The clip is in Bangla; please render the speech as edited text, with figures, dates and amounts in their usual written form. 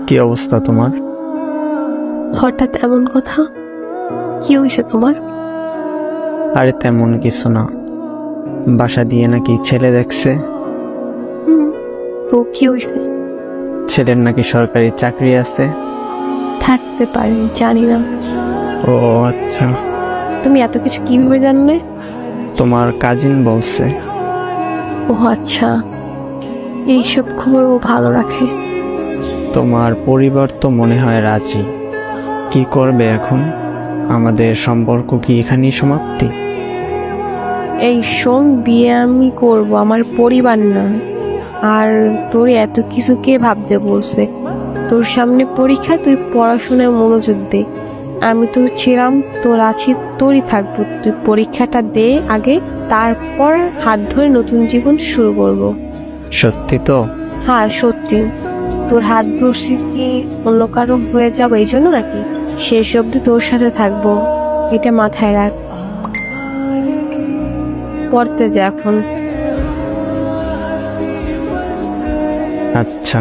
কি অবস্থা তোমার? হঠাৎ এমন কথা? কি হয়েছে তোমার? আরে তেমন কিছু না, বাসা দিয়ে নাকি ছেলে দেখছে। তো কি হয়েছে? ছেলের নাকি সরকারি চাকরি আছে। থাকতে পারে, জানি না। ও আচ্ছা। তুমি এত কিছু কিভাবে জানলে? তোমার কাজিন বলছে। ও আচ্ছা, এইসব খবর ও ভালো রাখে। তোমার পরিবার তো মনে হয় রাজি। কি করবে এখন? আমাদের সম্পর্ক কি এখানেই সমাপ্তি? এই শোন, বিয়ে আমি করব, আমার পরিবার না। আর তোর এত কিছু কে ভাবতে বলছে? তোর সামনে পরীক্ষা, তুই পড়াশোনায় মনোযোগ দে। আমি তোর ছিলাম, তোর আছি, তোরই থাকবো। তুই পরীক্ষাটা দে আগে, তারপর হাত ধরে নতুন জীবন শুরু করব। সত্যি তো? হ্যাঁ সত্যি। তোর হাত ধরছি কি অন্য কারো হয়ে যাবো এই জন্য নাকি? শেষ অব্দি তোর সাথে থাকবো, এটা মাথায় রাখ। পড়তে যা এখন। আচ্ছা।